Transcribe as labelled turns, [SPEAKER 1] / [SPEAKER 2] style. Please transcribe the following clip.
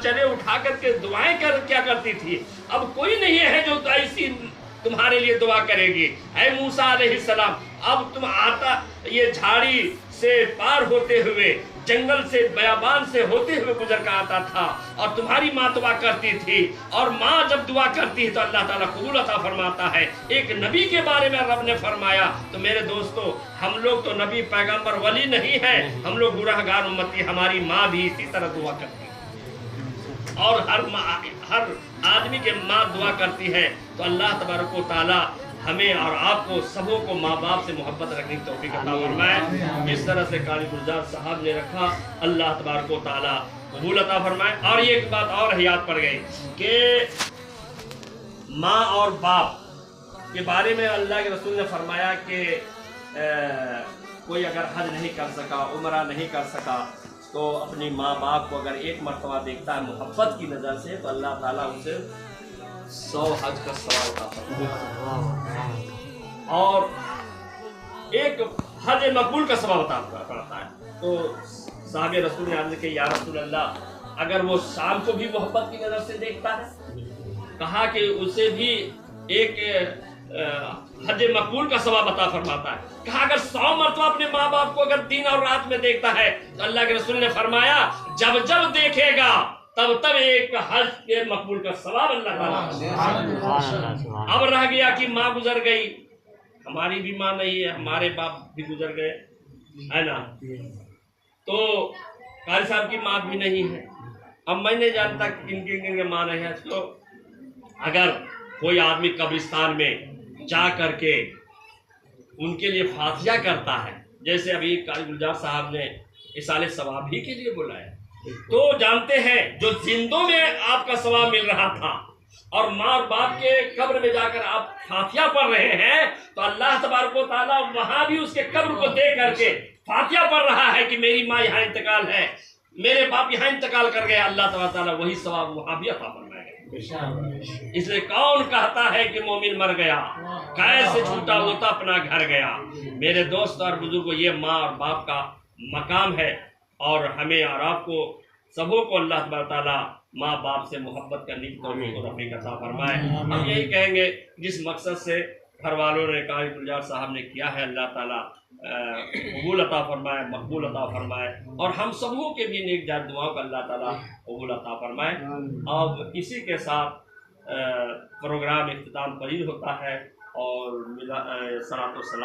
[SPEAKER 1] چلے اٹھا کر کے دعائیں کیا کرتی تھی. اب کوئی نہیں ہے جو ایسی تمہارے لیے دعا کرے گی. اے موسیٰ علیہ السلام اب تم آتا یہ جھاڑی سے پار ہوتے ہوئے جنگل سے بیابان سے ہوتے ہوئے گزر کا آتا تھا اور تمہاری ماں دعا کرتی تھی اور ماں جب دعا کرتی ہے تو اللہ تعالیٰ قبول عطا فرماتا ہے. ایک نبی کے بارے میں رب نے فرمایا. تو میرے دوستو ہم لوگ تو نبی پیغمبر ولی نہیں ہیں, ہم لوگ گنہگار امتی. ہماری ماں بھی اسی طرح دعا کرتی ہے اور ہر آدمی کے ماں دعا کرتی ہے. تو اللہ تبارک و تعالی ہمیں اور آپ کو سبوں کو ماں باپ سے محبت رکھنے کی توفیق عطا فرمائے. جس طرح سے قاری گلزار صاحب نے رکھا اللہ تبارک و تعالی قبول عطا فرمائے. اور یہ ایک بات اور یاد پڑ گئی کہ ماں اور باپ کے بارے میں اللہ کے رسول نے فرمایا کہ کوئی اگر حج نہیں کر سکا, عمرہ نہیں کر سکا, تو اپنی ماں باپ کو اگر ایک مرتبہ دیکھتا ہے محبت کی نظر سے تو اللہ تعالیٰ اسے 100 حج کا ثواب عطا فرماتا ہے اور ایک حج مقبول کا ثواب عطا فرماتا ہے. تو صحابہ رسول نے عرض کہ یا رسول اللہ اگر وہ شام کو بھی محبت کی نظر سے دیکھتا ہے, کہا کہ اسے بھی ایک حج مقبول کا ثواب عطا فرماتا ہے. کہا اگر 100 مرتبہ اپنے ماں باپ کو اگر دن اور رات میں دیکھتا ہے تو اللہ کے رسول نے فرمایا جب جب دیکھے گا تب تب ایک حج کے مقبول کا ثواب اللہ تعالیٰ. اب رہ گیا کہ ماں گزر گئی, ہماری بھی ماں نہیں ہے, ہمارے باپ بھی گزر گئے ہے نا, تو قاری صاحب کی ماں بھی نہیں ہے. اب میں نہیں جانتا کن کن کے ماں نہیں ہے. تو اگر کوئی آدمی قبرستان میں جا کر کے ان کے لیے فاتحہ کرتا ہے, جیسے ابھی قاری گلزار صاحب نے اصالِ ثواب ہی کے لیے بولا ہے, تو جانتے ہیں جو زندوں میں آپ کا ثواب مل رہا تھا اور ماں اور باپ کے قبر میں جا کر آپ فاتحہ پڑھ رہے ہیں, تو اللہ تبارک و تعالیٰ وہاں بھی اس کے قبر کو دیکھ کر کے فاتحہ پڑھ رہا ہے کہ میری ماں یہاں انتقال ہے, میرے باپ یہاں انتقال کر گئے. اللہ تبارک و تعالیٰ وہی ثواب وہاں بھی عطا فرمائے گا. اس لیے کون کہتا ہے کہ مومن مر گیا, کیسے چھوٹا ہوتا اپنا گھر گیا. میرے دوست اور بزرگوں یہ ماں اور باپ کا مقام ہے اور ہمیں اور آپ کو سبوں کو اللہ تبارک تعالیٰ ماں باپ سے محبت کرنے کی توفیق و رفیق عطا فرمائے. ہم یہی کہیں گے جس مقصد سے گھر والوں نے قاری گلزار صاحب نے کیا ہے اللہ تعالیٰ قبول عطا فرمائے, مقبول عطا فرمائے اور ہم سبوں کے بھی نیک جات دعاؤں کا اللہ تعالیٰ قبول عطا فرمائے. اب اسی کے ساتھ پروگرام اختتام پذیر ہوتا ہے اور صلاۃ و سلام